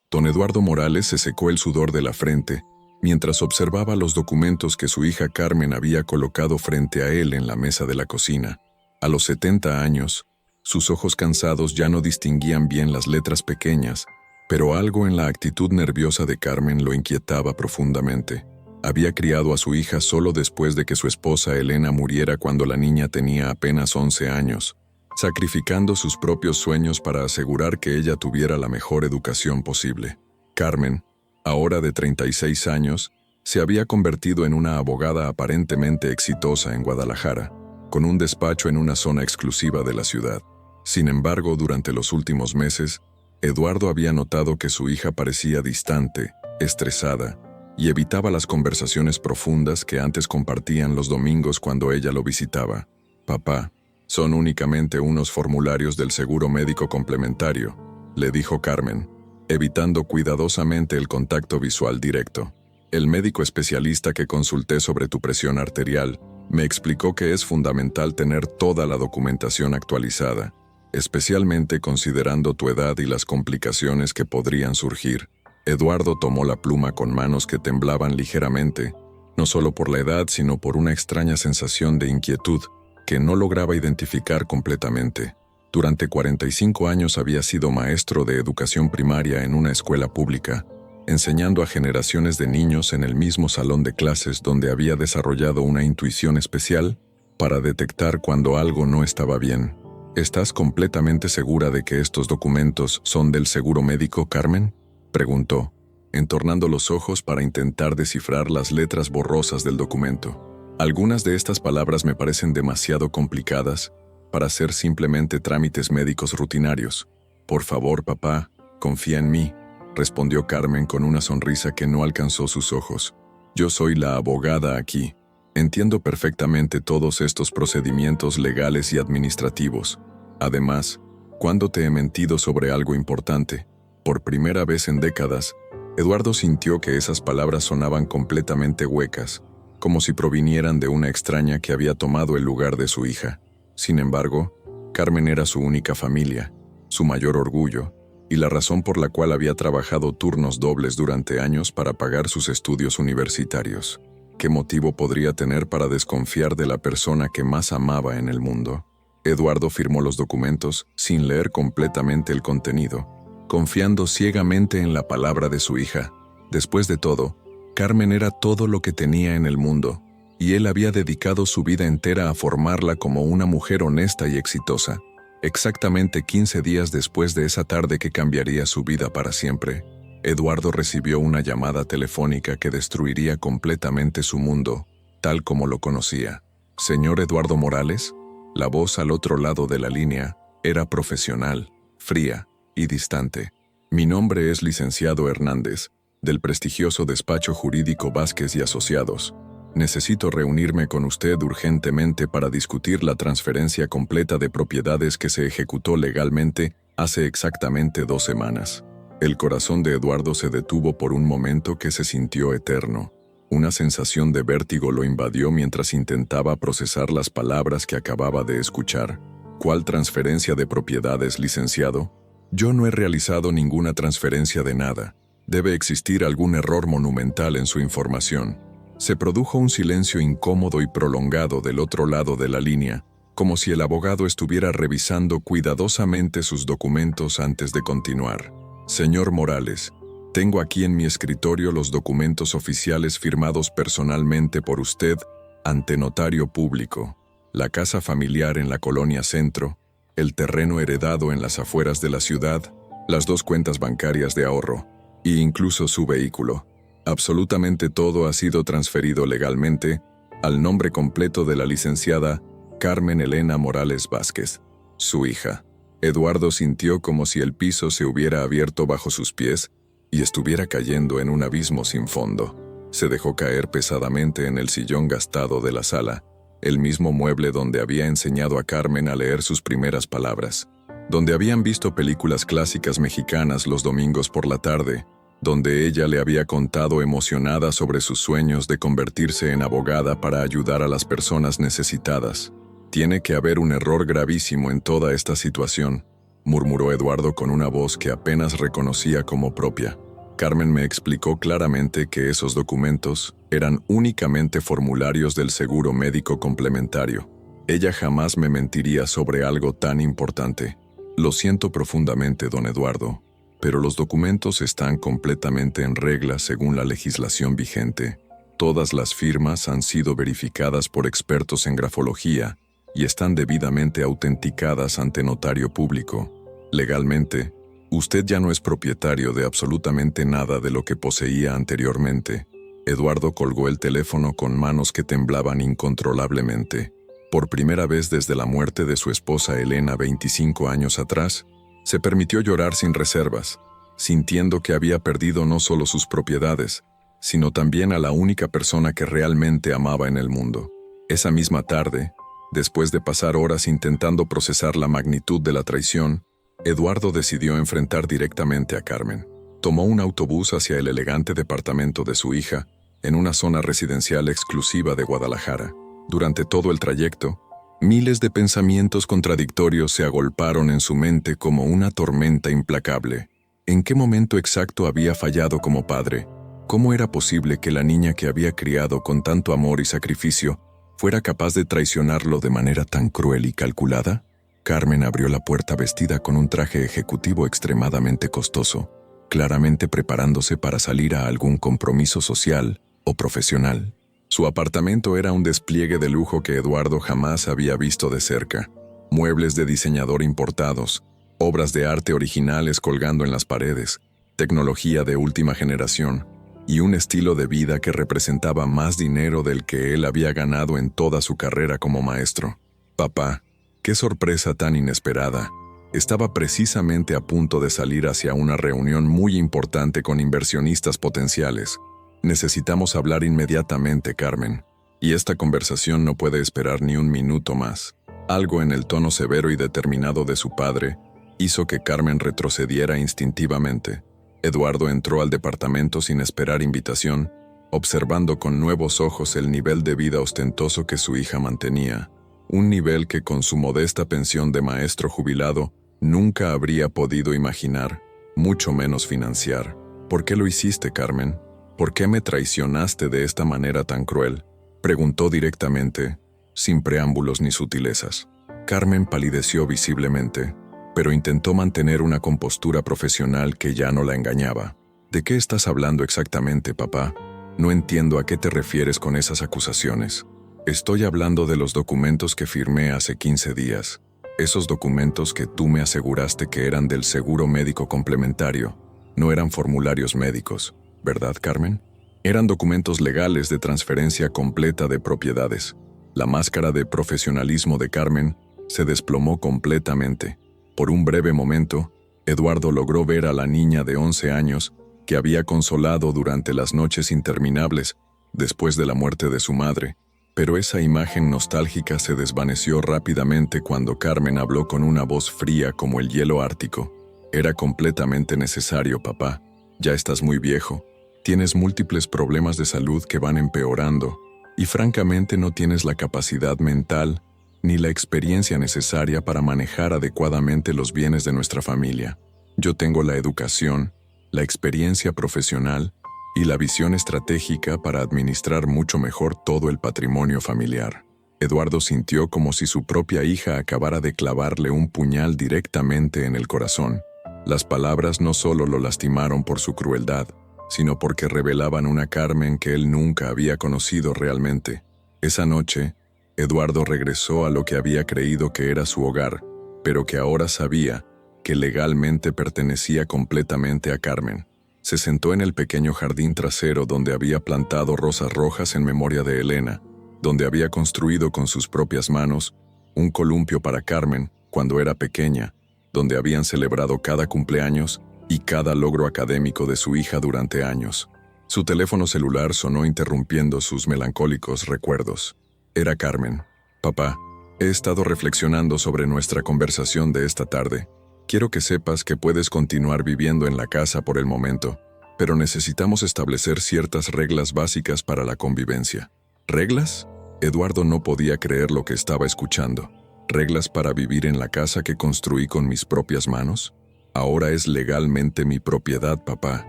Don Eduardo Morales se secó el sudor de la frente mientras observaba los documentos que su hija Carmen había colocado frente a él en la mesa de la cocina. A los 70 años, sus ojos cansados ya no distinguían bien las letras pequeñas, pero algo en la actitud nerviosa de Carmen lo inquietaba profundamente. Había criado a su hija solo después de que su esposa Elena muriera cuando la niña tenía apenas 11 años, sacrificando sus propios sueños para asegurar que ella tuviera la mejor educación posible. Carmen, ahora de 36 años, se había convertido en una abogada aparentemente exitosa en Guadalajara, con un despacho en una zona exclusiva de la ciudad. Sin embargo, durante los últimos meses, Eduardo había notado que su hija parecía distante, estresada, y evitaba las conversaciones profundas que antes compartían los domingos cuando ella lo visitaba. «Papá, son únicamente unos formularios del seguro médico complementario», le dijo Carmen, evitando cuidadosamente el contacto visual directo. «El médico especialista que consulté sobre tu presión arterial me explicó que es fundamental tener toda la documentación actualizada, especialmente considerando tu edad y las complicaciones que podrían surgir». Eduardo tomó la pluma con manos que temblaban ligeramente, no solo por la edad, sino por una extraña sensación de inquietud que no lograba identificar completamente. Durante 45 años había sido maestro de educación primaria en una escuela pública, enseñando a generaciones de niños en el mismo salón de clases donde había desarrollado una intuición especial para detectar cuando algo no estaba bien. «¿Estás completamente segura de que estos documentos son del seguro médico, Carmen?», preguntó, entornando los ojos para intentar descifrar las letras borrosas del documento. «Algunas de estas palabras me parecen demasiado complicadas para ser simplemente trámites médicos rutinarios. Por favor, papá, confía en mí», respondió Carmen con una sonrisa que no alcanzó sus ojos. «Yo soy la abogada aquí. Entiendo perfectamente todos estos procedimientos legales y administrativos. Además, ¿cuándo te he mentido sobre algo importante?». Por primera vez en décadas, Eduardo sintió que esas palabras sonaban completamente huecas, como si provinieran de una extraña que había tomado el lugar de su hija. Sin embargo, Carmen era su única familia, su mayor orgullo, y la razón por la cual había trabajado turnos dobles durante años para pagar sus estudios universitarios. ¿Qué motivo podría tener para desconfiar de la persona que más amaba en el mundo? Eduardo firmó los documentos sin leer completamente el contenido, confiando ciegamente en la palabra de su hija. Después de todo, Carmen era todo lo que tenía en el mundo, y él había dedicado su vida entera a formarla como una mujer honesta y exitosa. Exactamente 15 días después de esa tarde que cambiaría su vida para siempre, Eduardo recibió una llamada telefónica que destruiría completamente su mundo, tal como lo conocía. «Señor Eduardo Morales». La voz al otro lado de la línea era profesional, fría y distante. «Mi nombre es licenciado Hernández, del prestigioso despacho jurídico Vázquez y Asociados. Necesito reunirme con usted urgentemente para discutir la transferencia completa de propiedades que se ejecutó legalmente hace exactamente 2 semanas». El corazón de Eduardo se detuvo por un momento que se sintió eterno. Una sensación de vértigo lo invadió mientras intentaba procesar las palabras que acababa de escuchar. «¿Cuál transferencia de propiedades, licenciado? Yo no he realizado ninguna transferencia de nada. Debe existir algún error monumental en su información». Se produjo un silencio incómodo y prolongado del otro lado de la línea, como si el abogado estuviera revisando cuidadosamente sus documentos antes de continuar. «Señor Morales, tengo aquí en mi escritorio los documentos oficiales firmados personalmente por usted ante notario público, la casa familiar en la colonia Centro, el terreno heredado en las afueras de la ciudad, las 2 cuentas bancarias de ahorro, e incluso su vehículo. Absolutamente todo ha sido transferido legalmente al nombre completo de la licenciada Carmen Elena Morales Vázquez, su hija». Eduardo sintió como si el piso se hubiera abierto bajo sus pies y estuviera cayendo en un abismo sin fondo. Se dejó caer pesadamente en el sillón gastado de la sala, el mismo mueble donde había enseñado a Carmen a leer sus primeras palabras, donde habían visto películas clásicas mexicanas los domingos por la tarde, donde ella le había contado emocionada sobre sus sueños de convertirse en abogada para ayudar a las personas necesitadas. «Tiene que haber un error gravísimo en toda esta situación», murmuró Eduardo con una voz que apenas reconocía como propia. Carmen me explicó claramente que esos documentos eran únicamente formularios del seguro médico complementario. Ella jamás me mentiría sobre algo tan importante. Lo siento profundamente, don Eduardo, pero los documentos están completamente en regla según la legislación vigente. Todas las firmas han sido verificadas por expertos en grafología y están debidamente autenticadas ante notario público. Legalmente, usted ya no es propietario de absolutamente nada de lo que poseía anteriormente. Eduardo colgó el teléfono con manos que temblaban incontrolablemente. Por primera vez desde la muerte de su esposa Elena 25 años atrás, se permitió llorar sin reservas, sintiendo que había perdido no solo sus propiedades, sino también a la única persona que realmente amaba en el mundo. Esa misma tarde, después de pasar horas intentando procesar la magnitud de la traición, Eduardo decidió enfrentar directamente a Carmen. Tomó un autobús hacia el elegante departamento de su hija, en una zona residencial exclusiva de Guadalajara. Durante todo el trayecto, miles de pensamientos contradictorios se agolparon en su mente como una tormenta implacable. ¿En qué momento exacto había fallado como padre? ¿Cómo era posible que la niña que había criado con tanto amor y sacrificio fuera capaz de traicionarlo de manera tan cruel y calculada? Carmen abrió la puerta vestida con un traje ejecutivo extremadamente costoso, claramente preparándose para salir a algún compromiso social o profesional. Su apartamento era un despliegue de lujo que Eduardo jamás había visto de cerca. Muebles de diseñador importados, obras de arte originales colgando en las paredes, tecnología de última generación y un estilo de vida que representaba más dinero del que él había ganado en toda su carrera como maestro. Papá, qué sorpresa tan inesperada. Estaba precisamente a punto de salir hacia una reunión muy importante con inversionistas potenciales. Necesitamos hablar inmediatamente, Carmen. Y esta conversación no puede esperar ni un minuto más. Algo en el tono severo y determinado de su padre hizo que Carmen retrocediera instintivamente. Eduardo entró al departamento sin esperar invitación, observando con nuevos ojos el nivel de vida ostentoso que su hija mantenía. Un nivel que con su modesta pensión de maestro jubilado nunca habría podido imaginar, mucho menos financiar. ¿Por qué lo hiciste, Carmen? ¿Por qué me traicionaste de esta manera tan cruel? Preguntó directamente, sin preámbulos ni sutilezas. Carmen palideció visiblemente, pero intentó mantener una compostura profesional que ya no la engañaba. ¿De qué estás hablando exactamente, papá? No entiendo a qué te refieres con esas acusaciones. Estoy hablando de los documentos que firmé hace 15 días. Esos documentos que tú me aseguraste que eran del seguro médico complementario. No eran formularios médicos, ¿verdad, Carmen? Eran documentos legales de transferencia completa de propiedades. La máscara de profesionalismo de Carmen se desplomó completamente. Por un breve momento, Eduardo logró ver a la niña de 11 años que había consolado durante las noches interminables después de la muerte de su madre. Pero esa imagen nostálgica se desvaneció rápidamente cuando Carmen habló con una voz fría como el hielo ártico. Era completamente necesario, papá. Ya estás muy viejo. Tienes múltiples problemas de salud que van empeorando y francamente no tienes la capacidad mental ni la experiencia necesaria para manejar adecuadamente los bienes de nuestra familia. Yo tengo la educación, la experiencia profesional y la visión estratégica para administrar mucho mejor todo el patrimonio familiar. Eduardo sintió como si su propia hija acabara de clavarle un puñal directamente en el corazón. Las palabras no solo lo lastimaron por su crueldad, sino porque revelaban una Carmen que él nunca había conocido realmente. Esa noche, Eduardo regresó a lo que había creído que era su hogar, pero que ahora sabía que legalmente pertenecía completamente a Carmen. Se sentó en el pequeño jardín trasero donde había plantado rosas rojas en memoria de Elena, donde había construido con sus propias manos un columpio para Carmen cuando era pequeña, donde habían celebrado cada cumpleaños y cada logro académico de su hija durante años. Su teléfono celular sonó interrumpiendo sus melancólicos recuerdos. Era Carmen. Papá, he estado reflexionando sobre nuestra conversación de esta tarde. Quiero que sepas que puedes continuar viviendo en la casa por el momento, pero necesitamos establecer ciertas reglas básicas para la convivencia. ¿Reglas? Eduardo no podía creer lo que estaba escuchando. ¿Reglas para vivir en la casa que construí con mis propias manos? Ahora es legalmente mi propiedad, papá.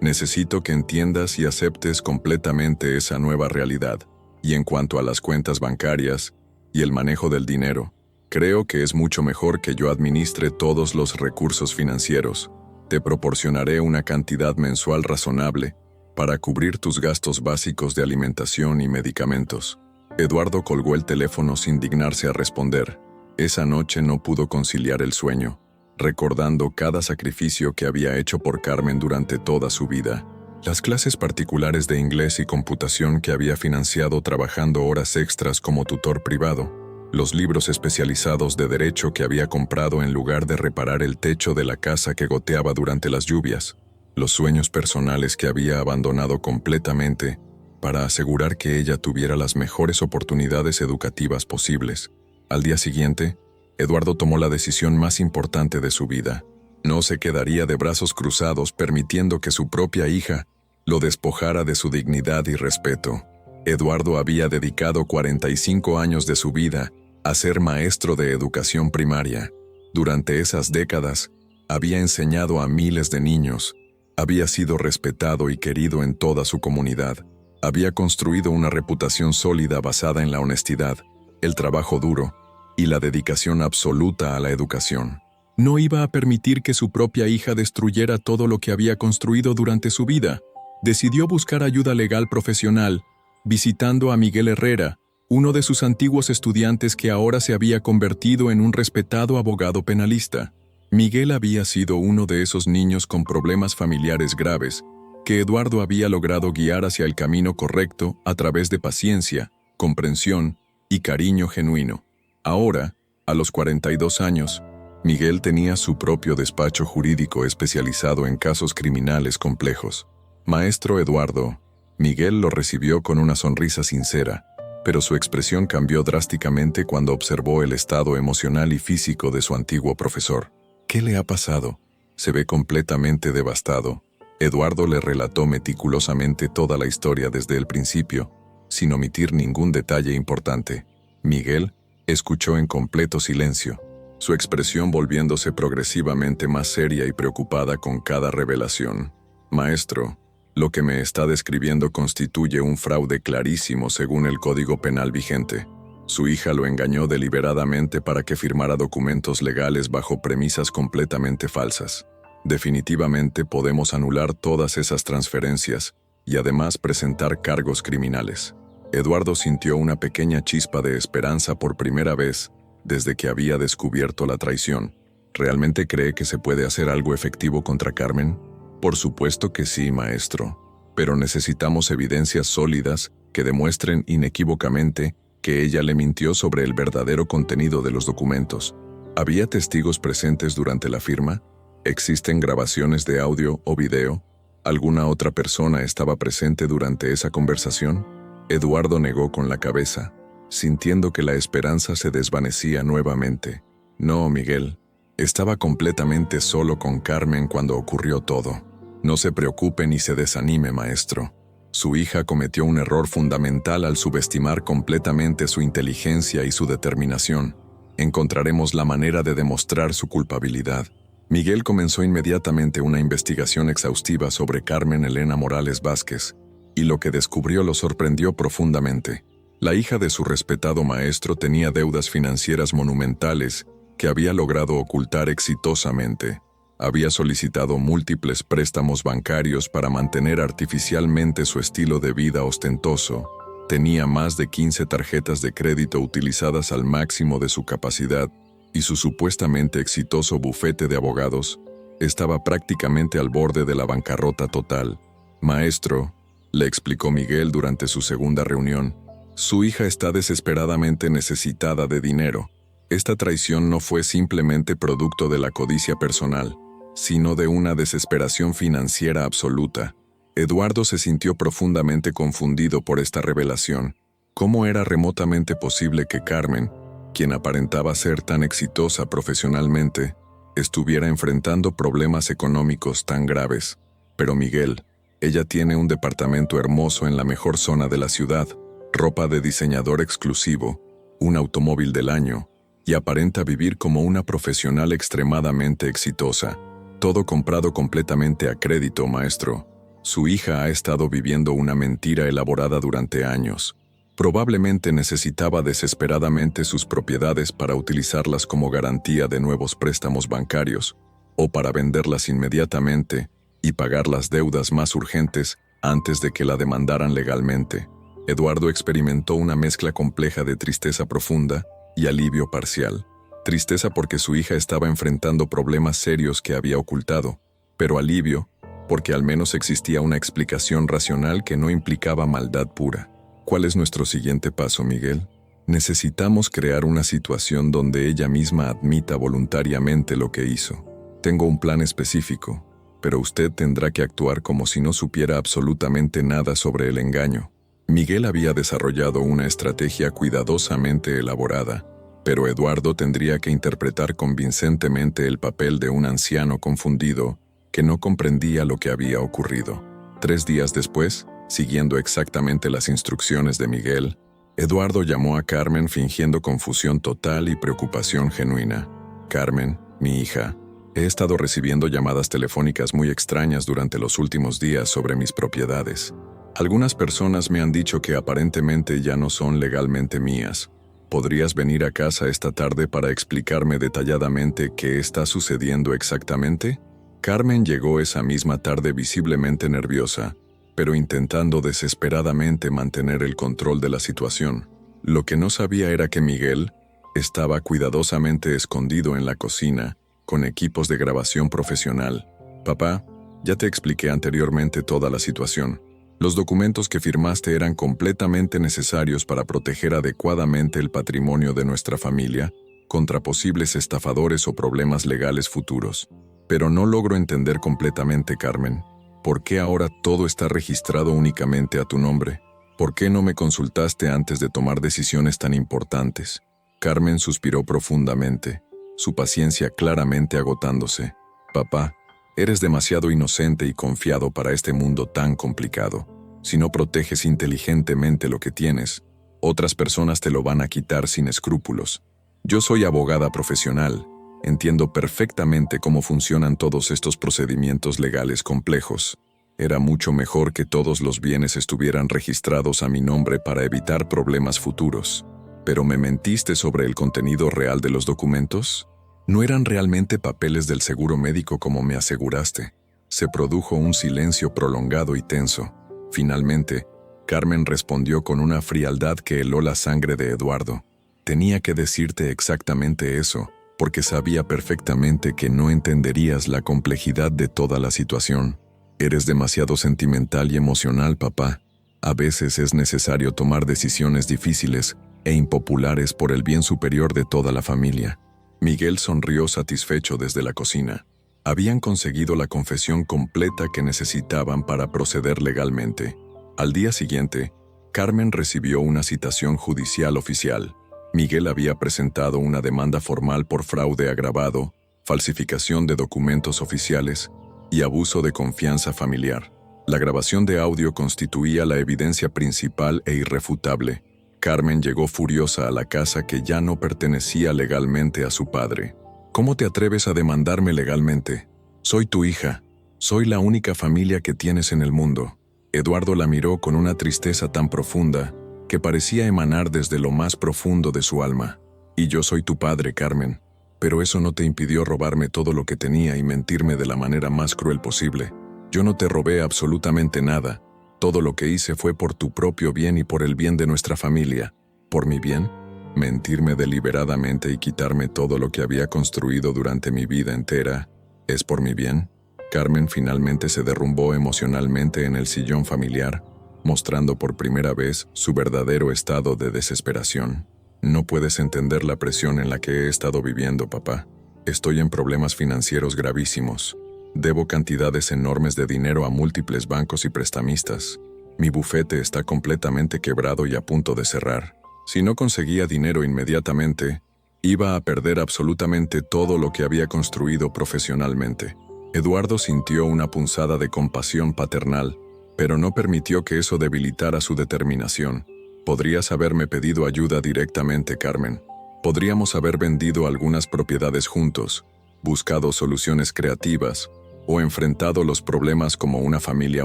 Necesito que entiendas y aceptes completamente esa nueva realidad. Y en cuanto a las cuentas bancarias y el manejo del dinero, creo que es mucho mejor que yo administre todos los recursos financieros. Te proporcionaré una cantidad mensual razonable para cubrir tus gastos básicos de alimentación y medicamentos. Eduardo colgó el teléfono sin dignarse a responder. Esa noche no pudo conciliar el sueño, recordando cada sacrificio que había hecho por Carmen durante toda su vida. Las clases particulares de inglés y computación que había financiado trabajando horas extras como tutor privado, los libros especializados de derecho que había comprado en lugar de reparar el techo de la casa que goteaba durante las lluvias, los sueños personales que había abandonado completamente para asegurar que ella tuviera las mejores oportunidades educativas posibles. Al día siguiente, Eduardo tomó la decisión más importante de su vida. No se quedaría de brazos cruzados permitiendo que su propia hija lo despojara de su dignidad y respeto. Eduardo había dedicado 45 años de su vida a ser maestro de educación primaria. Durante esas décadas, había enseñado a miles de niños, había sido respetado y querido en toda su comunidad, había construido una reputación sólida basada en la honestidad, el trabajo duro y la dedicación absoluta a la educación. No iba a permitir que su propia hija destruyera todo lo que había construido durante su vida. Decidió buscar ayuda legal profesional, visitando a Miguel Herrera, uno de sus antiguos estudiantes que ahora se había convertido en un respetado abogado penalista. Miguel había sido uno de esos niños con problemas familiares graves, que Eduardo había logrado guiar hacia el camino correcto a través de paciencia, comprensión y cariño genuino. Ahora, a los 42 años, Miguel tenía su propio despacho jurídico especializado en casos criminales complejos. Maestro Eduardo, Miguel lo recibió con una sonrisa sincera, pero su expresión cambió drásticamente cuando observó el estado emocional y físico de su antiguo profesor. ¿Qué le ha pasado? Se ve completamente devastado. Eduardo le relató meticulosamente toda la historia desde el principio, sin omitir ningún detalle importante. Miguel escuchó en completo silencio, su expresión volviéndose progresivamente más seria y preocupada con cada revelación. Maestro, lo que me está describiendo constituye un fraude clarísimo según el Código Penal vigente. Su hija lo engañó deliberadamente para que firmara documentos legales bajo premisas completamente falsas. Definitivamente podemos anular todas esas transferencias y además presentar cargos criminales. Eduardo sintió una pequeña chispa de esperanza por primera vez desde que había descubierto la traición. ¿Realmente cree que se puede hacer algo efectivo contra Carmen? Por supuesto que sí, maestro, pero necesitamos evidencias sólidas que demuestren inequívocamente que ella le mintió sobre el verdadero contenido de los documentos. ¿Había testigos presentes durante la firma? ¿Existen grabaciones de audio o video? ¿Alguna otra persona estaba presente durante esa conversación? Eduardo negó con la cabeza, sintiendo que la esperanza se desvanecía nuevamente. No, Miguel. Estaba completamente solo con Carmen cuando ocurrió todo. No se preocupe ni se desanime, maestro. Su hija cometió un error fundamental al subestimar completamente su inteligencia y su determinación. Encontraremos la manera de demostrar su culpabilidad. Miguel comenzó inmediatamente una investigación exhaustiva sobre Carmen Elena Morales Vázquez, y lo que descubrió lo sorprendió profundamente. La hija de su respetado maestro tenía deudas financieras monumentales que había logrado ocultar exitosamente. Había solicitado múltiples préstamos bancarios para mantener artificialmente su estilo de vida ostentoso. Tenía más de 15 tarjetas de crédito utilizadas al máximo de su capacidad, y su supuestamente exitoso bufete de abogados estaba prácticamente al borde de la bancarrota total. Maestro, le explicó Miguel durante su segunda reunión, su hija está desesperadamente necesitada de dinero. Esta traición no fue simplemente producto de la codicia personal, sino de una desesperación financiera absoluta. Eduardo se sintió profundamente confundido por esta revelación. ¿Cómo era remotamente posible que Carmen, quien aparentaba ser tan exitosa profesionalmente, estuviera enfrentando problemas económicos tan graves? Pero Miguel, ella tiene un departamento hermoso en la mejor zona de la ciudad, ropa de diseñador exclusivo, un automóvil del año, y aparenta vivir como una profesional extremadamente exitosa. Todo comprado completamente a crédito, maestro. Su hija ha estado viviendo una mentira elaborada durante años. Probablemente necesitaba desesperadamente sus propiedades para utilizarlas como garantía de nuevos préstamos bancarios, o para venderlas inmediatamente y pagar las deudas más urgentes antes de que la demandaran legalmente. Eduardo experimentó una mezcla compleja de tristeza profunda y alivio parcial. Tristeza porque su hija estaba enfrentando problemas serios que había ocultado, pero alivio porque al menos existía una explicación racional que no implicaba maldad pura. ¿Cuál es nuestro siguiente paso, Miguel? Necesitamos crear una situación donde ella misma admita voluntariamente lo que hizo. Tengo un plan específico, pero usted tendrá que actuar como si no supiera absolutamente nada sobre el engaño. Miguel había desarrollado una estrategia cuidadosamente elaborada, pero Eduardo tendría que interpretar convincentemente el papel de un anciano confundido que no comprendía lo que había ocurrido. 3 días después, siguiendo exactamente las instrucciones de Miguel, Eduardo llamó a Carmen fingiendo confusión total y preocupación genuina. Carmen, mi hija, he estado recibiendo llamadas telefónicas muy extrañas durante los últimos días sobre mis propiedades. Algunas personas me han dicho que aparentemente ya no son legalmente mías. ¿Podrías venir a casa esta tarde para explicarme detalladamente qué está sucediendo exactamente? Carmen llegó esa misma tarde visiblemente nerviosa, pero intentando desesperadamente mantener el control de la situación. Lo que no sabía era que Miguel estaba cuidadosamente escondido en la cocina, con equipos de grabación profesional. Papá, ya te expliqué anteriormente toda la situación. Los documentos que firmaste eran completamente necesarios para proteger adecuadamente el patrimonio de nuestra familia contra posibles estafadores o problemas legales futuros. Pero no logro entender completamente, Carmen. ¿Por qué ahora todo está registrado únicamente a tu nombre? ¿Por qué no me consultaste antes de tomar decisiones tan importantes? Carmen suspiró profundamente, su paciencia claramente agotándose. Papá, eres demasiado inocente y confiado para este mundo tan complicado. Si no proteges inteligentemente lo que tienes, otras personas te lo van a quitar sin escrúpulos. Yo soy abogada profesional. Entiendo perfectamente cómo funcionan todos estos procedimientos legales complejos. Era mucho mejor que todos los bienes estuvieran registrados a mi nombre para evitar problemas futuros. ¿Pero me mentiste sobre el contenido real de los documentos? ¿No eran realmente papeles del seguro médico como me aseguraste? Se produjo un silencio prolongado y tenso. Finalmente, Carmen respondió con una frialdad que heló la sangre de Eduardo. Tenía que decirte exactamente eso, porque sabía perfectamente que no entenderías la complejidad de toda la situación. Eres demasiado sentimental y emocional, papá. A veces es necesario tomar decisiones difíciles e impopulares por el bien superior de toda la familia. Miguel sonrió satisfecho desde la cocina. Habían conseguido la confesión completa que necesitaban para proceder legalmente. Al día siguiente, Carmen recibió una citación judicial oficial. Miguel había presentado una demanda formal por fraude agravado, falsificación de documentos oficiales y abuso de confianza familiar. La grabación de audio constituía la evidencia principal e irrefutable. Carmen llegó furiosa a la casa que ya no pertenecía legalmente a su padre. ¿Cómo te atreves a demandarme legalmente? Soy tu hija. Soy la única familia que tienes en el mundo. Eduardo la miró con una tristeza tan profunda que parecía emanar desde lo más profundo de su alma. Y yo soy tu padre, Carmen. Pero eso no te impidió robarme todo lo que tenía y mentirme de la manera más cruel posible. Yo no te robé absolutamente nada. Todo lo que hice fue por tu propio bien y por el bien de nuestra familia. ¿Por mi bien? Mentirme deliberadamente y quitarme todo lo que había construido durante mi vida entera, ¿es por mi bien? Carmen finalmente se derrumbó emocionalmente en el sillón familiar, mostrando por primera vez su verdadero estado de desesperación. No puedes entender la presión en la que he estado viviendo, papá. Estoy en problemas financieros gravísimos. Debo cantidades enormes de dinero a múltiples bancos y prestamistas. Mi bufete está completamente quebrado y a punto de cerrar. Si no conseguía dinero inmediatamente, iba a perder absolutamente todo lo que había construido profesionalmente. Eduardo sintió una punzada de compasión paternal, pero no permitió que eso debilitara su determinación. Podrías haberme pedido ayuda directamente, Carmen. Podríamos haber vendido algunas propiedades juntos, buscado soluciones creativas o enfrentado los problemas como una familia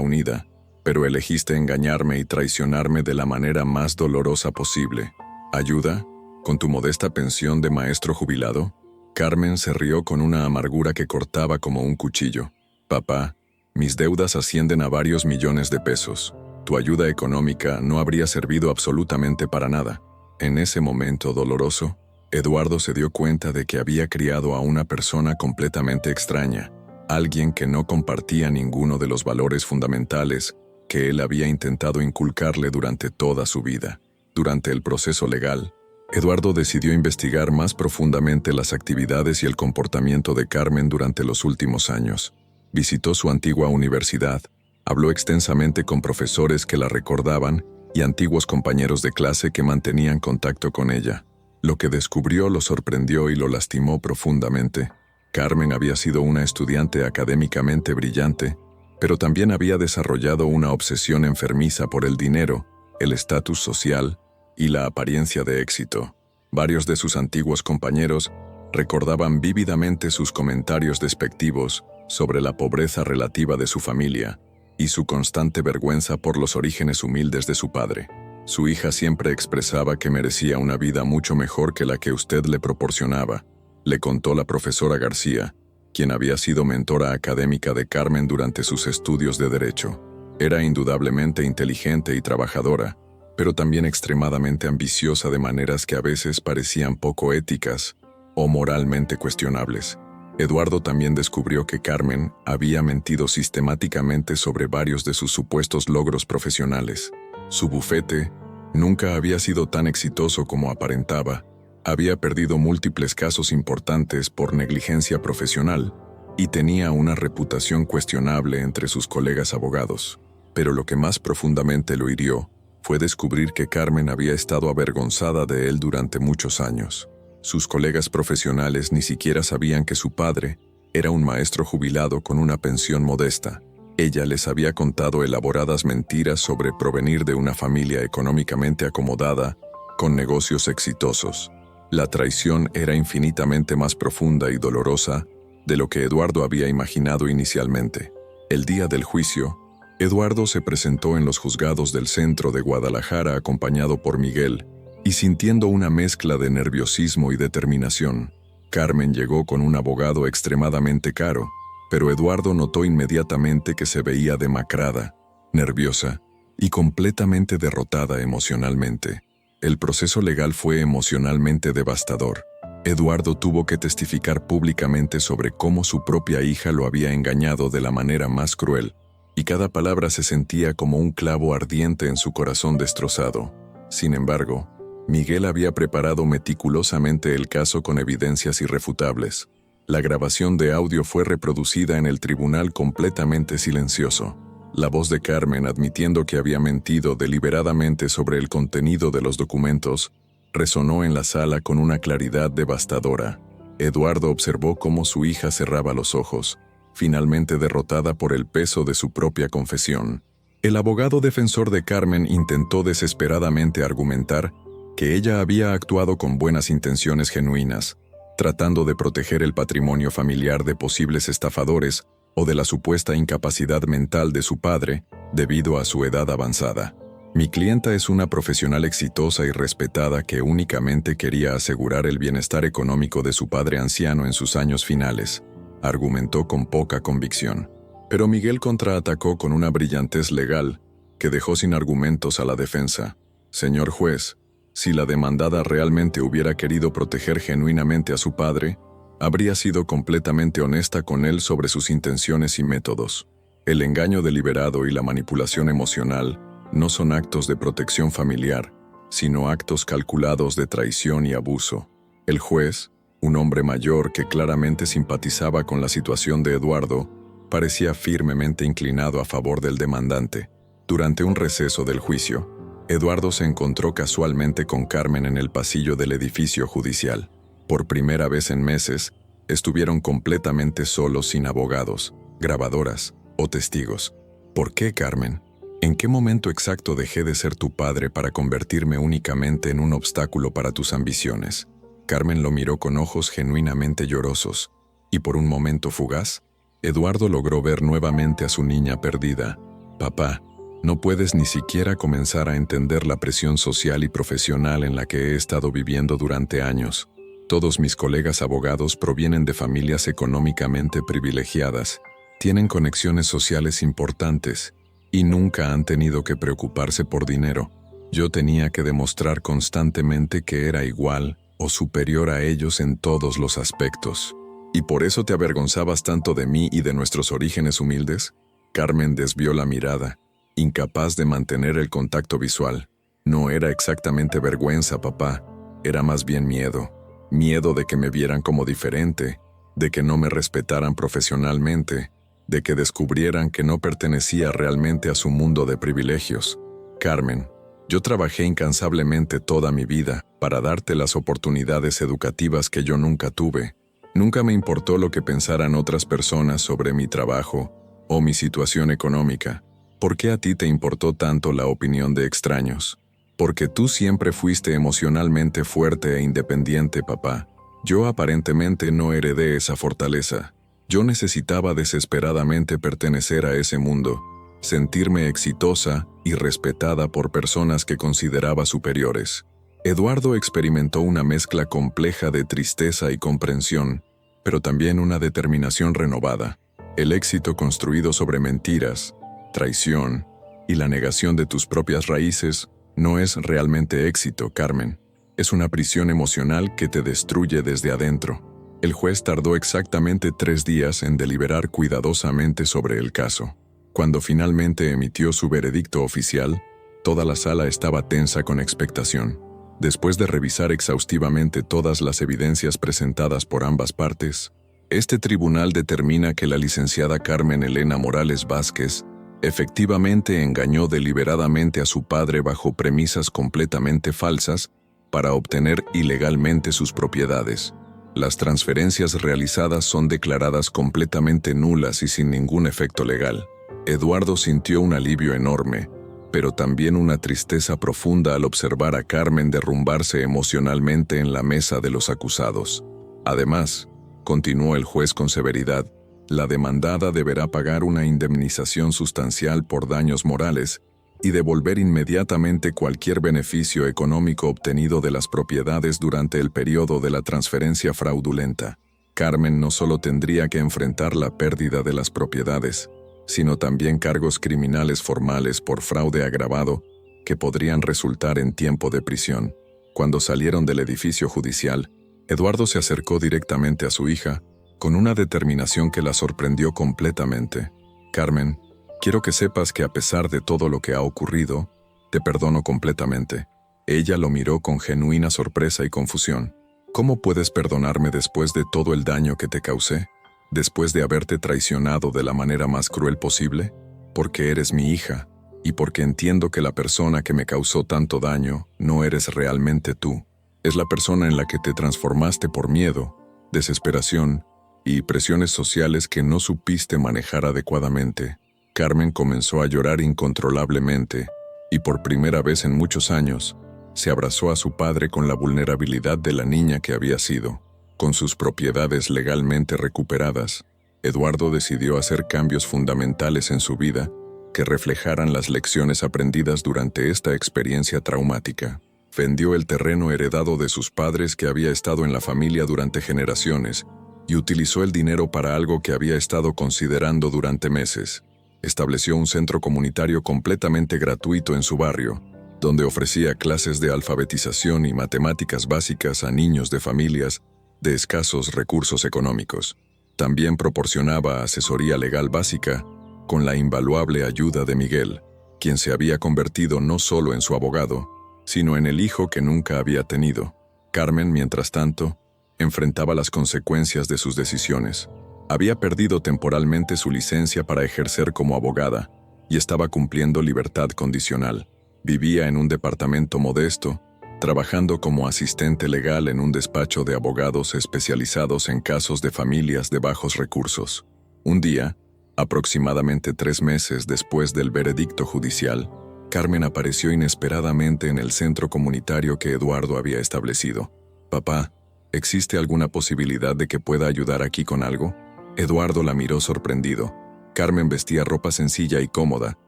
unida, pero elegiste engañarme y traicionarme de la manera más dolorosa posible. ¿Ayuda? ¿Con tu modesta pensión de maestro jubilado? Carmen se rió con una amargura que cortaba como un cuchillo. Papá, mis deudas ascienden a varios millones de pesos. Tu ayuda económica no habría servido absolutamente para nada. En ese momento doloroso, Eduardo se dio cuenta de que había criado a una persona completamente extraña, alguien que no compartía ninguno de los valores fundamentales que él había intentado inculcarle durante toda su vida. Durante el proceso legal, Eduardo decidió investigar más profundamente las actividades y el comportamiento de Carmen durante los últimos años. Visitó su antigua universidad, habló extensamente con profesores que la recordaban y antiguos compañeros de clase que mantenían contacto con ella. Lo que descubrió lo sorprendió y lo lastimó profundamente. Carmen había sido una estudiante académicamente brillante, pero también había desarrollado una obsesión enfermiza por el dinero, el estatus social y la apariencia de éxito. Varios de sus antiguos compañeros recordaban vívidamente sus comentarios despectivos sobre la pobreza relativa de su familia y su constante vergüenza por los orígenes humildes de su padre. Su hija siempre expresaba que merecía una vida mucho mejor que la que usted le proporcionaba, le contó la profesora García, quien había sido mentora académica de Carmen durante sus estudios de Derecho. Era indudablemente inteligente y trabajadora, pero también extremadamente ambiciosa de maneras que a veces parecían poco éticas o moralmente cuestionables. Eduardo también descubrió que Carmen había mentido sistemáticamente sobre varios de sus supuestos logros profesionales. Su bufete nunca había sido tan exitoso como aparentaba, había perdido múltiples casos importantes por negligencia profesional y tenía una reputación cuestionable entre sus colegas abogados. Pero lo que más profundamente lo hirió fue descubrir que Carmen había estado avergonzada de él durante muchos años. Sus colegas profesionales ni siquiera sabían que su padre era un maestro jubilado con una pensión modesta. Ella les había contado elaboradas mentiras sobre provenir de una familia económicamente acomodada, con negocios exitosos. La traición era infinitamente más profunda y dolorosa de lo que Eduardo había imaginado inicialmente. El día del juicio, Eduardo se presentó en los juzgados del centro de Guadalajara acompañado por Miguel y sintiendo una mezcla de nerviosismo y determinación. Carmen llegó con un abogado extremadamente caro, pero Eduardo notó inmediatamente que se veía demacrada, nerviosa y completamente derrotada emocionalmente. El proceso legal fue emocionalmente devastador. Eduardo tuvo que testificar públicamente sobre cómo su propia hija lo había engañado de la manera más cruel, y cada palabra se sentía como un clavo ardiente en su corazón destrozado. Sin embargo, Miguel había preparado meticulosamente el caso con evidencias irrefutables. La grabación de audio fue reproducida en el tribunal completamente silencioso. La voz de Carmen admitiendo que había mentido deliberadamente sobre el contenido de los documentos resonó en la sala con una claridad devastadora. Eduardo observó cómo su hija cerraba los ojos, finalmente derrotada por el peso de su propia confesión. El abogado defensor de Carmen intentó desesperadamente argumentar que ella había actuado con buenas intenciones genuinas, tratando de proteger el patrimonio familiar de posibles estafadores o de la supuesta incapacidad mental de su padre debido a su edad avanzada. Mi clienta es una profesional exitosa y respetada que únicamente quería asegurar el bienestar económico de su padre anciano en sus años finales, argumentó con poca convicción. Pero Miguel contraatacó con una brillantez legal que dejó sin argumentos a la defensa. Señor juez, si la demandada realmente hubiera querido proteger genuinamente a su padre, habría sido completamente honesta con él sobre sus intenciones y métodos. El engaño deliberado y la manipulación emocional no son actos de protección familiar, sino actos calculados de traición y abuso. El juez, un hombre mayor que claramente simpatizaba con la situación de Eduardo, parecía firmemente inclinado a favor del demandante. Durante un receso del juicio, Eduardo se encontró casualmente con Carmen en el pasillo del edificio judicial. Por primera vez en meses, estuvieron completamente solos sin abogados, grabadoras o testigos. ¿Por qué, Carmen? ¿En qué momento exacto dejé de ser tu padre para convertirme únicamente en un obstáculo para tus ambiciones? Carmen lo miró con ojos genuinamente llorosos, y por un momento fugaz, Eduardo logró ver nuevamente a su niña perdida. Papá, no puedes ni siquiera comenzar a entender la presión social y profesional en la que he estado viviendo durante años. Todos mis colegas abogados provienen de familias económicamente privilegiadas, tienen conexiones sociales importantes y nunca han tenido que preocuparse por dinero. Yo tenía que demostrar constantemente que era igual o superior a ellos en todos los aspectos. ¿Y por eso te avergonzabas tanto de mí y de nuestros orígenes humildes? Carmen desvió la mirada, incapaz de mantener el contacto visual. No era exactamente vergüenza, papá, era más bien miedo. Miedo de que me vieran como diferente, de que no me respetaran profesionalmente, de que descubrieran que no pertenecía realmente a su mundo de privilegios. Carmen, yo trabajé incansablemente toda mi vida para darte las oportunidades educativas que yo nunca tuve. Nunca me importó lo que pensaran otras personas sobre mi trabajo o mi situación económica. ¿Por qué a ti te importó tanto la opinión de extraños? Porque tú siempre fuiste emocionalmente fuerte e independiente, papá. Yo aparentemente no heredé esa fortaleza. Yo necesitaba desesperadamente pertenecer a ese mundo, sentirme exitosa y respetada por personas que consideraba superiores. Eduardo experimentó una mezcla compleja de tristeza y comprensión, pero también una determinación renovada. El éxito construido sobre mentiras, traición y la negación de tus propias raíces no es realmente éxito, Carmen. Es una prisión emocional que te destruye desde adentro. El juez tardó exactamente 3 días en deliberar cuidadosamente sobre el caso. Cuando finalmente emitió su veredicto oficial, toda la sala estaba tensa con expectación. Después de revisar exhaustivamente todas las evidencias presentadas por ambas partes, este tribunal determina que la licenciada Carmen Elena Morales Vázquez efectivamente engañó deliberadamente a su padre bajo premisas completamente falsas para obtener ilegalmente sus propiedades. Las transferencias realizadas son declaradas completamente nulas y sin ningún efecto legal. Eduardo sintió un alivio enorme, pero también una tristeza profunda al observar a Carmen derrumbarse emocionalmente en la mesa de los acusados. Además, continuó el juez con severidad, la demandada deberá pagar una indemnización sustancial por daños morales y devolver inmediatamente cualquier beneficio económico obtenido de las propiedades durante el periodo de la transferencia fraudulenta. Carmen no solo tendría que enfrentar la pérdida de las propiedades, sino también cargos criminales formales por fraude agravado que podrían resultar en tiempo de prisión. Cuando salieron del edificio judicial, Eduardo se acercó directamente a su hija, con una determinación que la sorprendió completamente. Carmen, quiero que sepas que a pesar de todo lo que ha ocurrido, te perdono completamente. Ella lo miró con genuina sorpresa y confusión. ¿Cómo puedes perdonarme después de todo el daño que te causé? ¿Después de haberte traicionado de la manera más cruel posible? Porque eres mi hija, y porque entiendo que la persona que me causó tanto daño no eres realmente tú. Es la persona en la que te transformaste por miedo, desesperación y presiones sociales que no supiste manejar adecuadamente. Carmen comenzó a llorar incontrolablemente, y por primera vez en muchos años, se abrazó a su padre con la vulnerabilidad de la niña que había sido. Con sus propiedades legalmente recuperadas, Eduardo decidió hacer cambios fundamentales en su vida que reflejaran las lecciones aprendidas durante esta experiencia traumática. Vendió el terreno heredado de sus padres que había estado en la familia durante generaciones y utilizó el dinero para algo que había estado considerando durante meses. Estableció un centro comunitario completamente gratuito en su barrio, donde ofrecía clases de alfabetización y matemáticas básicas a niños de familias de escasos recursos económicos. También proporcionaba asesoría legal básica con la invaluable ayuda de Miguel, quien se había convertido no solo en su abogado, sino en el hijo que nunca había tenido. Carmen, mientras tanto, enfrentaba las consecuencias de sus decisiones. Había perdido temporalmente su licencia para ejercer como abogada y estaba cumpliendo libertad condicional. Vivía en un departamento modesto, trabajando como asistente legal en un despacho de abogados especializados en casos de familias de bajos recursos. Un día, aproximadamente 3 meses después del veredicto judicial, Carmen apareció inesperadamente en el centro comunitario que Eduardo había establecido. «Papá, ¿Existe alguna posibilidad de que pueda ayudar aquí con algo? Eduardo la miró sorprendido. Carmen vestía ropa sencilla y cómoda,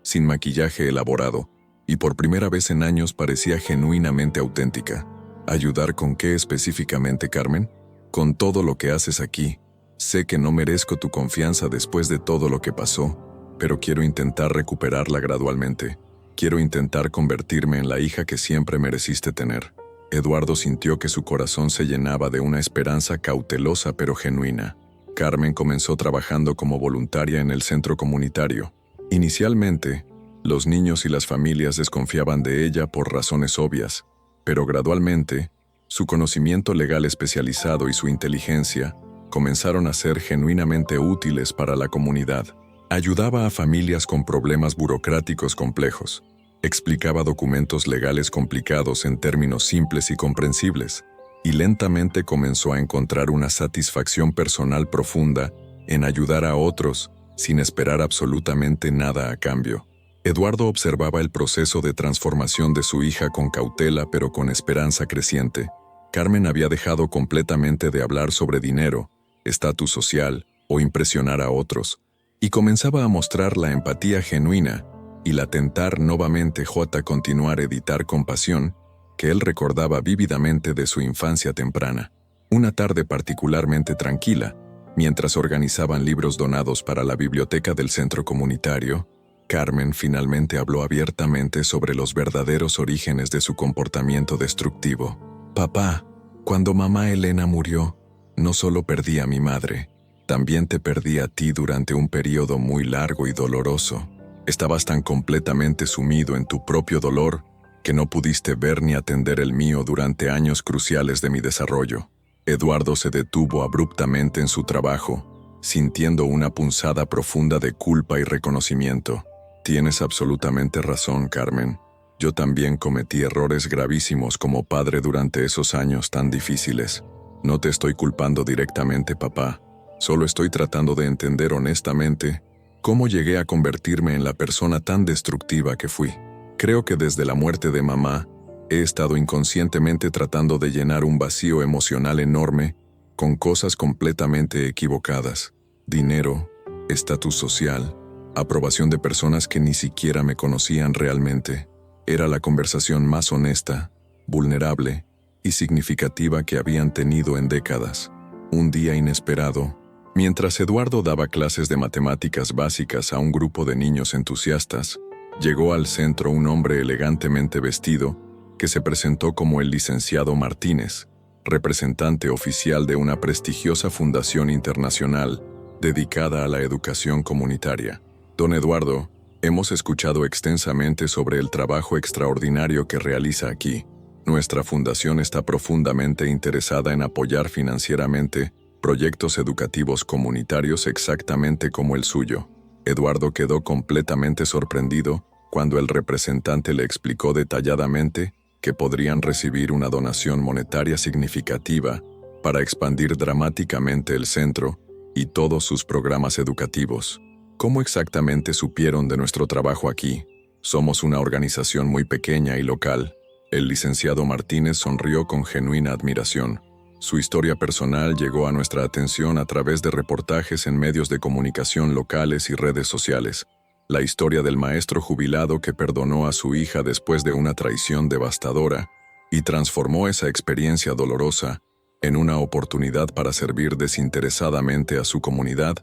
sin maquillaje elaborado, y por primera vez en años parecía genuinamente auténtica. ¿Ayudar con qué específicamente, Carmen? Con todo lo que haces aquí. Sé que no merezco tu confianza después de todo lo que pasó, pero quiero intentar recuperarla gradualmente. Quiero intentar convertirme en la hija que siempre mereciste tener. Eduardo sintió que su corazón se llenaba de una esperanza cautelosa pero genuina. Carmen comenzó trabajando como voluntaria en el centro comunitario. Inicialmente, los niños y las familias desconfiaban de ella por razones obvias, pero gradualmente, su conocimiento legal especializado y su inteligencia comenzaron a ser genuinamente útiles para la comunidad. Ayudaba a familias con problemas burocráticos complejos. Explicaba documentos legales complicados en términos simples y comprensibles, y lentamente comenzó a encontrar una satisfacción personal profunda en ayudar a otros sin esperar absolutamente nada a cambio. Eduardo observaba el proceso de transformación de su hija con cautela pero con esperanza creciente. Carmen había dejado completamente de hablar sobre dinero, estatus social o impresionar a otros, y comenzaba a mostrar la empatía genuina y la tentar nuevamente continuar editar con pasión que él recordaba vívidamente de su infancia temprana. Una tarde particularmente tranquila, mientras organizaban libros donados para la biblioteca del centro comunitario, Carmen finalmente habló abiertamente sobre los verdaderos orígenes de su comportamiento destructivo. Papá, cuando mamá Elena murió, no solo perdí a mi madre, también te perdí a ti durante un periodo muy largo y doloroso. Estabas tan completamente sumido en tu propio dolor que no pudiste ver ni atender el mío durante años cruciales de mi desarrollo. Eduardo se detuvo abruptamente en su trabajo, sintiendo una punzada profunda de culpa y reconocimiento. Tienes absolutamente razón, Carmen. Yo también cometí errores gravísimos como padre durante esos años tan difíciles. No te estoy culpando directamente, papá. Solo estoy tratando de entender honestamente cómo llegué a convertirme en la persona tan destructiva que fui. Creo que desde la muerte de mamá, he estado inconscientemente tratando de llenar un vacío emocional enorme con cosas completamente equivocadas. Dinero, estatus social, aprobación de personas que ni siquiera me conocían realmente. Era la conversación más honesta, vulnerable y significativa que habían tenido en décadas. Un día inesperado, mientras Eduardo daba clases de matemáticas básicas a un grupo de niños entusiastas, llegó al centro un hombre elegantemente vestido que se presentó como el licenciado Martínez, representante oficial de una prestigiosa fundación internacional dedicada a la educación comunitaria. Don Eduardo, hemos escuchado extensamente sobre el trabajo extraordinario que realiza aquí. Nuestra fundación está profundamente interesada en apoyar financieramente proyectos educativos comunitarios exactamente como el suyo. Eduardo quedó completamente sorprendido cuando el representante le explicó detalladamente que podrían recibir una donación monetaria significativa para expandir dramáticamente el centro y todos sus programas educativos. ¿Cómo exactamente supieron de nuestro trabajo aquí? Somos una organización muy pequeña y local. El licenciado Martínez sonrió con genuina admiración. Su historia personal llegó a nuestra atención a través de reportajes en medios de comunicación locales y redes sociales. La historia del maestro jubilado que perdonó a su hija después de una traición devastadora y transformó esa experiencia dolorosa en una oportunidad para servir desinteresadamente a su comunidad,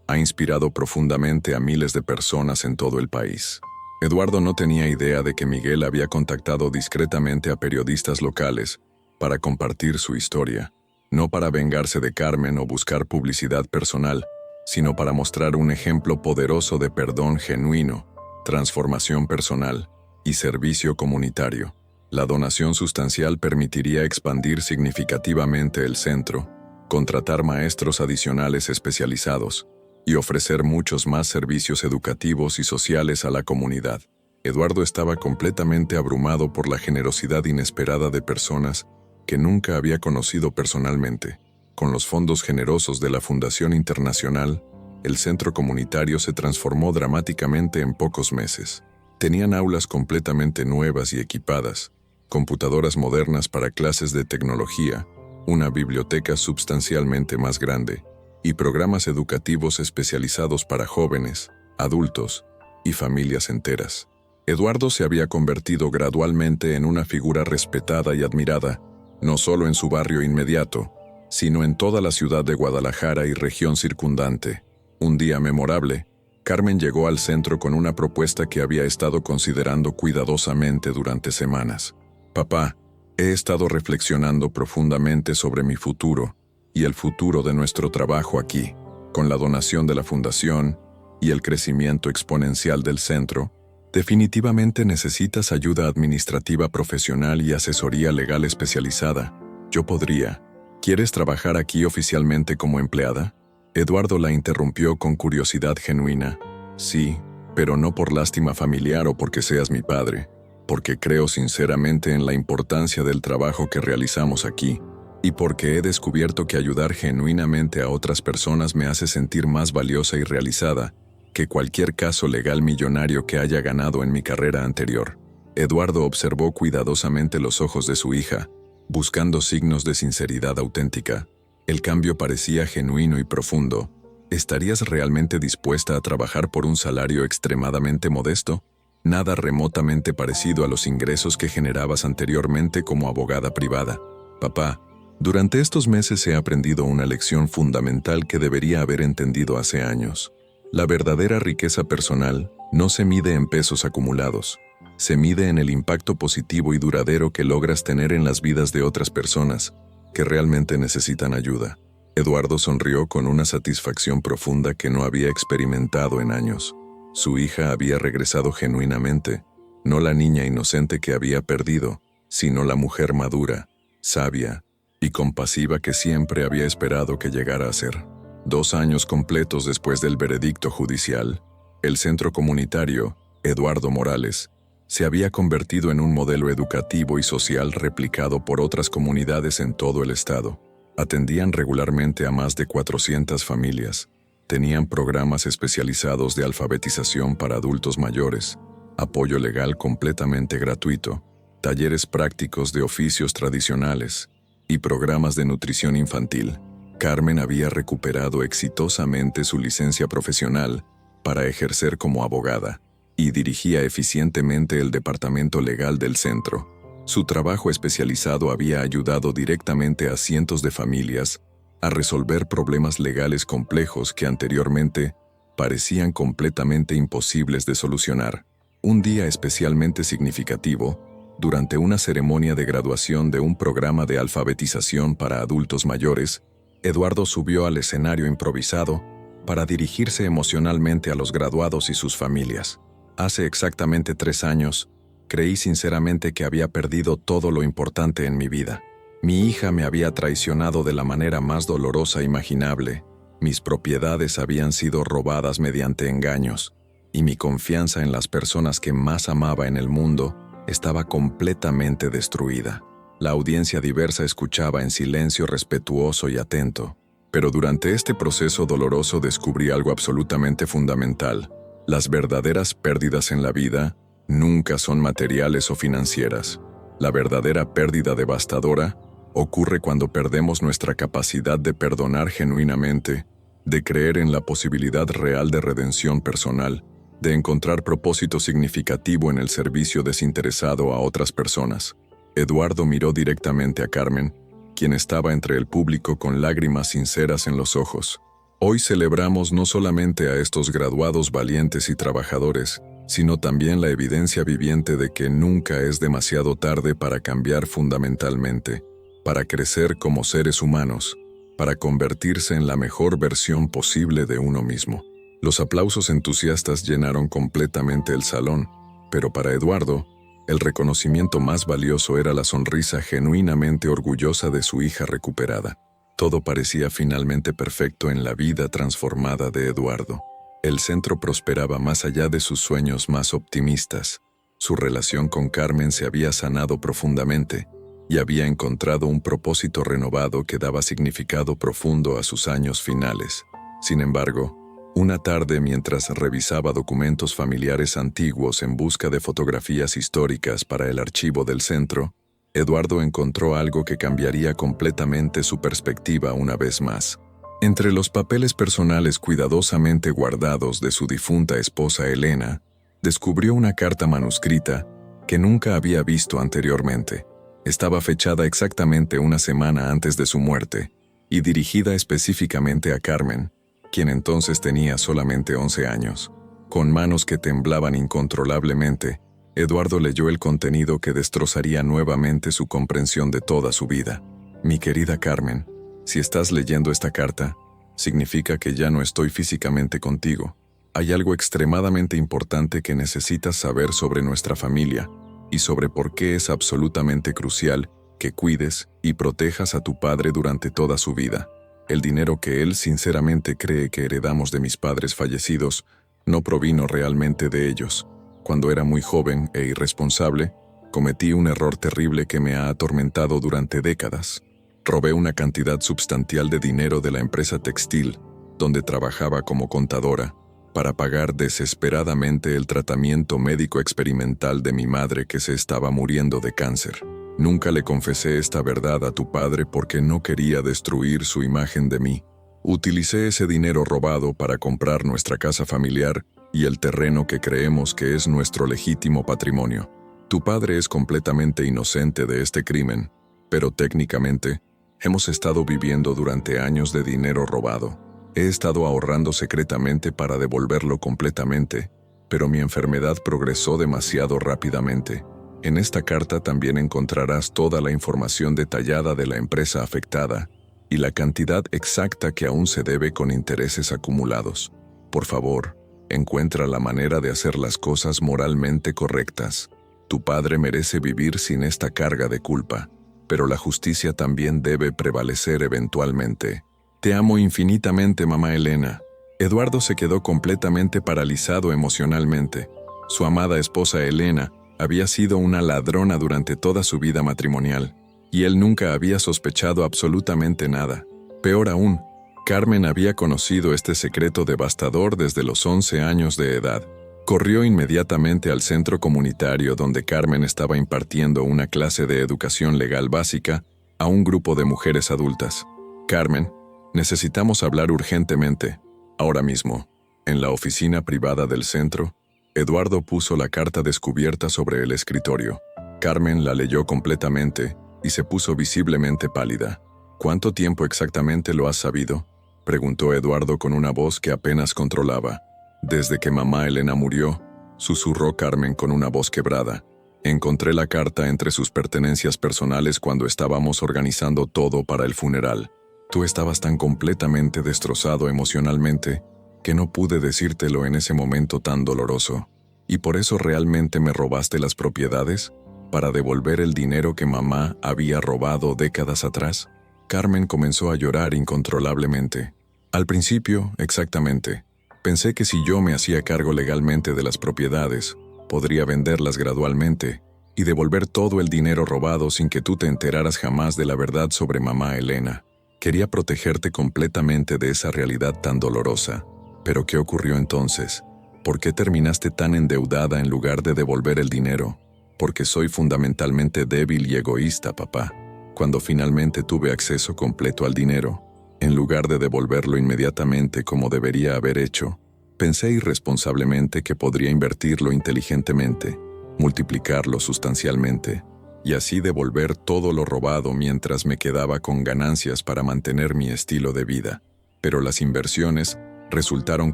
ha inspirado profundamente a miles de personas en todo el país. Eduardo no tenía idea de que Miguel había contactado discretamente a periodistas locales para compartir su historia, no para vengarse de Carmen o buscar publicidad personal, sino para mostrar un ejemplo poderoso de perdón genuino, transformación personal y servicio comunitario. La donación sustancial permitiría expandir significativamente el centro, contratar maestros adicionales especializados y ofrecer muchos más servicios educativos y sociales a la comunidad. Eduardo estaba completamente abrumado por la generosidad inesperada de personas que nunca había conocido personalmente. Con los fondos generosos de la Fundación Internacional, el centro comunitario se transformó dramáticamente en pocos meses. Tenían aulas completamente nuevas y equipadas, computadoras modernas para clases de tecnología, una biblioteca sustancialmente más grande y programas educativos especializados para jóvenes, adultos y familias enteras. Eduardo se había convertido gradualmente en una figura respetada y admirada, no solo en su barrio inmediato, sino en toda la ciudad de Guadalajara y región circundante. Un día memorable, Carmen llegó al centro con una propuesta que había estado considerando cuidadosamente durante semanas. Papá, he estado reflexionando profundamente sobre mi futuro y el futuro de nuestro trabajo aquí. Con la donación de la fundación y el crecimiento exponencial del centro, definitivamente necesitas ayuda administrativa profesional y asesoría legal especializada. Yo podría. ¿Quieres trabajar aquí oficialmente como empleada? Eduardo la interrumpió con curiosidad genuina. Sí, pero no por lástima familiar o porque seas mi padre, porque creo sinceramente en la importancia del trabajo que realizamos aquí, y porque he descubierto que ayudar genuinamente a otras personas me hace sentir más valiosa y realizada que cualquier caso legal millonario que haya ganado en mi carrera anterior. Eduardo observó cuidadosamente los ojos de su hija, buscando signos de sinceridad auténtica. El cambio parecía genuino y profundo. ¿Estarías realmente dispuesta a trabajar por un salario extremadamente modesto? Nada remotamente parecido a los ingresos que generabas anteriormente como abogada privada. Papá, durante estos meses he aprendido una lección fundamental que debería haber entendido hace años. La verdadera riqueza personal no se mide en pesos acumulados. Se mide en el impacto positivo y duradero que logras tener en las vidas de otras personas que realmente necesitan ayuda. Eduardo sonrió con una satisfacción profunda que no había experimentado en años. Su hija había regresado genuinamente, no la niña inocente que había perdido, sino la mujer madura, sabia y compasiva que siempre había esperado que llegara a ser. 2 años completos después del veredicto judicial, el centro comunitario, Eduardo Morales, se había convertido en un modelo educativo y social replicado por otras comunidades en todo el estado. Atendían regularmente a más de 400 familias. Tenían programas especializados de alfabetización para adultos mayores, apoyo legal completamente gratuito, talleres prácticos de oficios tradicionales y programas de nutrición infantil. Carmen había recuperado exitosamente su licencia profesional para ejercer como abogada y dirigía eficientemente el departamento legal del centro. Su trabajo especializado había ayudado directamente a cientos de familias a resolver problemas legales complejos que anteriormente parecían completamente imposibles de solucionar. Un día especialmente significativo, durante una ceremonia de graduación de un programa de alfabetización para adultos mayores, Eduardo subió al escenario improvisado para dirigirse emocionalmente a los graduados y sus familias. Hace exactamente 3 años, creí sinceramente que había perdido todo lo importante en mi vida. Mi hija me había traicionado de la manera más dolorosa imaginable, mis propiedades habían sido robadas mediante engaños, y mi confianza en las personas que más amaba en el mundo estaba completamente destruida. La audiencia diversa escuchaba en silencio respetuoso y atento, pero durante este proceso doloroso descubrí algo absolutamente fundamental. Las verdaderas pérdidas en la vida nunca son materiales o financieras. La verdadera pérdida devastadora ocurre cuando perdemos nuestra capacidad de perdonar genuinamente, de creer en la posibilidad real de redención personal, de encontrar propósito significativo en el servicio desinteresado a otras personas. Eduardo miró directamente a Carmen, quien estaba entre el público con lágrimas sinceras en los ojos. Hoy celebramos no solamente a estos graduados valientes y trabajadores, sino también la evidencia viviente de que nunca es demasiado tarde para cambiar fundamentalmente, para crecer como seres humanos, para convertirse en la mejor versión posible de uno mismo. Los aplausos entusiastas llenaron completamente el salón, pero para Eduardo, el reconocimiento más valioso era la sonrisa genuinamente orgullosa de su hija recuperada. Todo parecía finalmente perfecto en la vida transformada de Eduardo. El centro prosperaba más allá de sus sueños más optimistas. Su relación con Carmen se había sanado profundamente y había encontrado un propósito renovado que daba significado profundo a sus años finales. Sin embargo, una tarde mientras revisaba documentos familiares antiguos en busca de fotografías históricas para el archivo del centro, Eduardo encontró algo que cambiaría completamente su perspectiva una vez más. Entre los papeles personales cuidadosamente guardados de su difunta esposa Elena, descubrió una carta manuscrita que nunca había visto anteriormente. Estaba fechada exactamente una semana antes de su muerte y dirigida específicamente a Carmen, quien entonces tenía solamente 11 años. Con manos que temblaban incontrolablemente, Eduardo leyó el contenido que destrozaría nuevamente su comprensión de toda su vida. Mi querida Carmen, si estás leyendo esta carta, significa que ya no estoy físicamente contigo. Hay algo extremadamente importante que necesitas saber sobre nuestra familia y sobre por qué es absolutamente crucial que cuides y protejas a tu padre durante toda su vida. El dinero que él sinceramente cree que heredamos de mis padres fallecidos no provino realmente de ellos. Cuando era muy joven e irresponsable, cometí un error terrible que me ha atormentado durante décadas. Robé una cantidad sustancial de dinero de la empresa textil, donde trabajaba como contadora, para pagar desesperadamente el tratamiento médico experimental de mi madre que se estaba muriendo de cáncer. Nunca le confesé esta verdad a tu padre porque no quería destruir su imagen de mí. Utilicé ese dinero robado para comprar nuestra casa familiar y el terreno que creemos que es nuestro legítimo patrimonio. Tu padre es completamente inocente de este crimen, pero técnicamente, hemos estado viviendo durante años de dinero robado. He estado ahorrando secretamente para devolverlo completamente, pero mi enfermedad progresó demasiado rápidamente. En esta carta también encontrarás toda la información detallada de la empresa afectada y la cantidad exacta que aún se debe con intereses acumulados. Por favor, encuentra la manera de hacer las cosas moralmente correctas. Tu padre merece vivir sin esta carga de culpa, pero la justicia también debe prevalecer eventualmente. Te amo infinitamente, mamá Elena. Eduardo se quedó completamente paralizado emocionalmente. Su amada esposa Elena había sido una ladrona durante toda su vida matrimonial, y él nunca había sospechado absolutamente nada. Peor aún, Carmen había conocido este secreto devastador desde los 11 años de edad. Corrió inmediatamente al centro comunitario donde Carmen estaba impartiendo una clase de educación legal básica a un grupo de mujeres adultas. Carmen, necesitamos hablar urgentemente, ahora mismo. En la oficina privada del centro, Eduardo puso la carta descubierta sobre el escritorio. Carmen la leyó completamente y se puso visiblemente pálida. ¿Cuánto tiempo exactamente lo has sabido?, preguntó Eduardo con una voz que apenas controlaba. Desde que mamá Elena murió, susurró Carmen con una voz quebrada. Encontré la carta entre sus pertenencias personales cuando estábamos organizando todo para el funeral. Tú estabas tan completamente destrozado emocionalmente que no pude decírtelo en ese momento tan doloroso. ¿Y por eso realmente me robaste las propiedades? ¿Para devolver el dinero que mamá había robado décadas atrás? Carmen comenzó a llorar incontrolablemente. Al principio, exactamente. Pensé que si yo me hacía cargo legalmente de las propiedades, podría venderlas gradualmente y devolver todo el dinero robado sin que tú te enteraras jamás de la verdad sobre mamá Elena. Quería protegerte completamente de esa realidad tan dolorosa. ¿Pero qué ocurrió entonces? ¿Por qué terminaste tan endeudada en lugar de devolver el dinero? Porque soy fundamentalmente débil y egoísta, papá. Cuando finalmente tuve acceso completo al dinero, en lugar de devolverlo inmediatamente como debería haber hecho, pensé irresponsablemente que podría invertirlo inteligentemente, multiplicarlo sustancialmente, y así devolver todo lo robado mientras me quedaba con ganancias para mantener mi estilo de vida. Pero las inversiones resultaron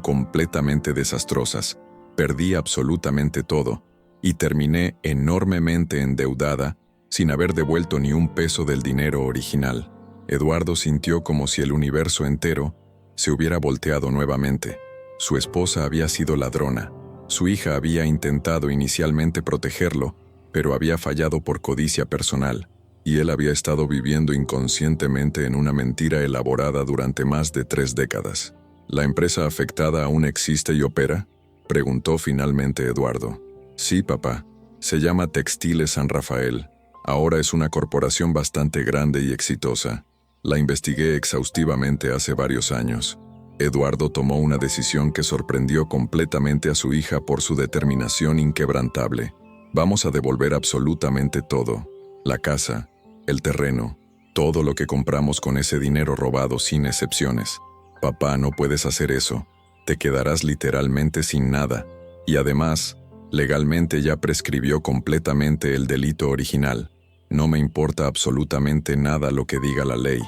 completamente desastrosas. Perdí absolutamente todo, y terminé enormemente endeudada, sin haber devuelto ni un peso del dinero original. Eduardo sintió como si el universo entero se hubiera volteado nuevamente. Su esposa había sido ladrona. Su hija había intentado inicialmente protegerlo, pero había fallado por codicia personal, y él había estado viviendo inconscientemente en una mentira elaborada durante más de 3 décadas. ¿La empresa afectada aún existe y opera?, preguntó finalmente Eduardo. Sí, papá. Se llama Textiles San Rafael. Ahora es una corporación bastante grande y exitosa. La investigué exhaustivamente hace varios años. Eduardo tomó una decisión que sorprendió completamente a su hija por su determinación inquebrantable. Vamos a devolver absolutamente todo. la casa, el terreno, todo lo que compramos con ese dinero robado sin excepciones. Papá, no puedes hacer eso. Te quedarás literalmente sin nada. Y además, legalmente ya prescribió completamente el delito original. No me importa absolutamente nada lo que diga la ley.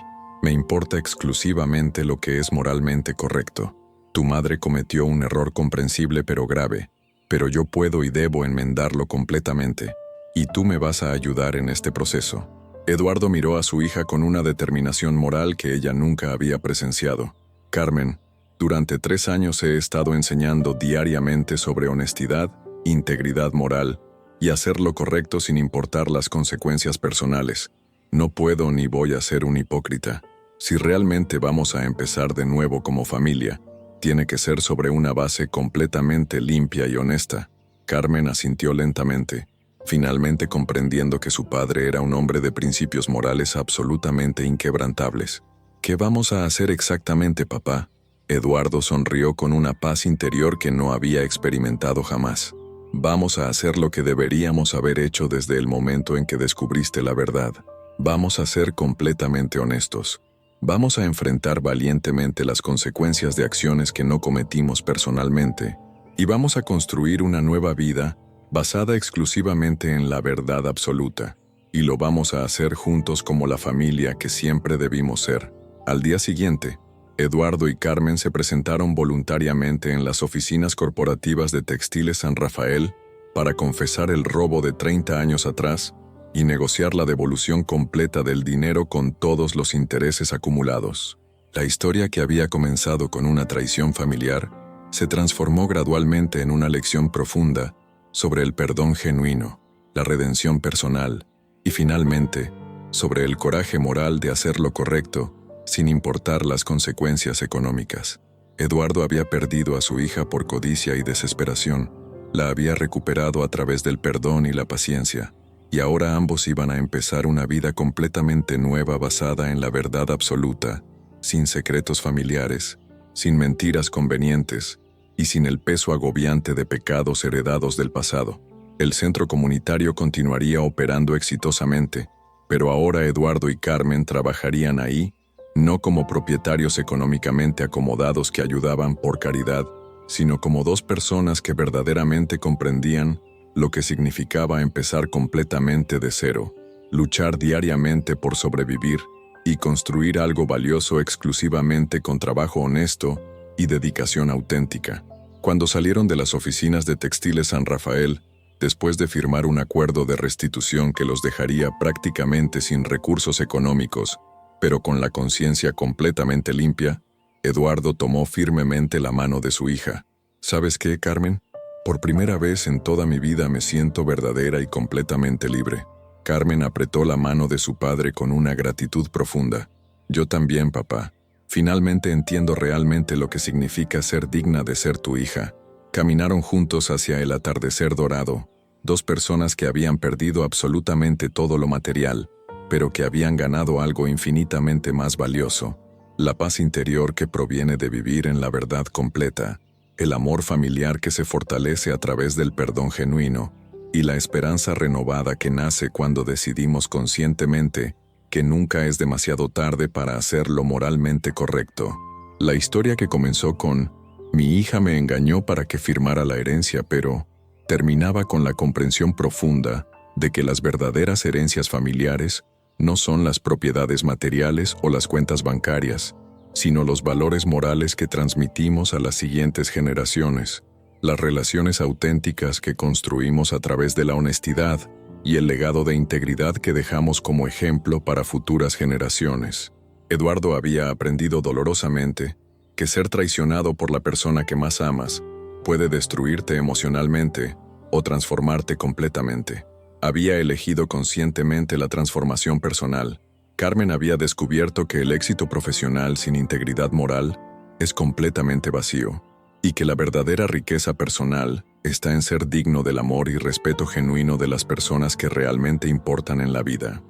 Me importa exclusivamente lo que es moralmente correcto. Tu madre cometió un error comprensible pero grave, pero yo puedo y debo enmendarlo completamente. Y tú me vas a ayudar en este proceso. Eduardo miró a su hija con una determinación moral que ella nunca había presenciado. Carmen, durante 3 años he estado enseñando diariamente sobre honestidad, integridad moral y hacer lo correcto sin importar las consecuencias personales. No puedo ni voy a ser un hipócrita. Si realmente vamos a empezar de nuevo como familia, tiene que ser sobre una base completamente limpia y honesta. Carmen asintió lentamente, finalmente comprendiendo que su padre era un hombre de principios morales absolutamente inquebrantables. ¿Qué vamos a hacer exactamente, papá? Eduardo sonrió con una paz interior que no había experimentado jamás. Vamos a hacer lo que deberíamos haber hecho desde el momento en que descubriste la verdad. Vamos a ser completamente honestos. Vamos a enfrentar valientemente las consecuencias de acciones que no cometimos personalmente. Y vamos a construir una nueva vida basada exclusivamente en la verdad absoluta. Y lo vamos a hacer juntos como la familia que siempre debimos ser. Al día siguiente, Eduardo y Carmen se presentaron voluntariamente en las oficinas corporativas de Textiles San Rafael para confesar el robo de 30 años atrás y negociar la devolución completa del dinero con todos los intereses acumulados. La historia que había comenzado con una traición familiar se transformó gradualmente en una lección profunda sobre el perdón genuino, la redención personal y finalmente sobre el coraje moral de hacer lo correcto sin importar las consecuencias económicas. Eduardo había perdido a su hija por codicia y desesperación. La había recuperado a través del perdón y la paciencia, y ahora ambos iban a empezar una vida completamente nueva basada en la verdad absoluta, sin secretos familiares, sin mentiras convenientes y sin el peso agobiante de pecados heredados del pasado. El centro comunitario continuaría operando exitosamente, pero ahora Eduardo y Carmen trabajarían ahí no como propietarios económicamente acomodados que ayudaban por caridad, sino como 2 personas que verdaderamente comprendían lo que significaba empezar completamente de cero, luchar diariamente por sobrevivir y construir algo valioso exclusivamente con trabajo honesto y dedicación auténtica. Cuando salieron de las oficinas de Textiles San Rafael, después de firmar un acuerdo de restitución que los dejaría prácticamente sin recursos económicos, pero con la conciencia completamente limpia, Eduardo tomó firmemente la mano de su hija. ¿Sabes qué, Carmen? Por primera vez en toda mi vida me siento verdadera y completamente libre. Carmen apretó la mano de su padre con una gratitud profunda. Yo también, papá. Finalmente entiendo realmente lo que significa ser digna de ser tu hija. Caminaron juntos hacia el atardecer dorado, 2 personas que habían perdido absolutamente todo lo material, pero que habían ganado algo infinitamente más valioso, la paz interior que proviene de vivir en la verdad completa, el amor familiar que se fortalece a través del perdón genuino, y la esperanza renovada que nace cuando decidimos conscientemente que nunca es demasiado tarde para hacer lo moralmente correcto. La historia que comenzó con «Mi hija me engañó para que firmara la herencia», pero terminaba con la comprensión profunda de que las verdaderas herencias familiares no son las propiedades materiales o las cuentas bancarias, sino los valores morales que transmitimos a las siguientes generaciones, las relaciones auténticas que construimos a través de la honestidad y el legado de integridad que dejamos como ejemplo para futuras generaciones. Eduardo había aprendido dolorosamente que ser traicionado por la persona que más amas puede destruirte emocionalmente o transformarte completamente. Había elegido conscientemente la transformación personal. Carmen había descubierto que el éxito profesional sin integridad moral es completamente vacío, y que la verdadera riqueza personal está en ser digno del amor y respeto genuino de las personas que realmente importan en la vida.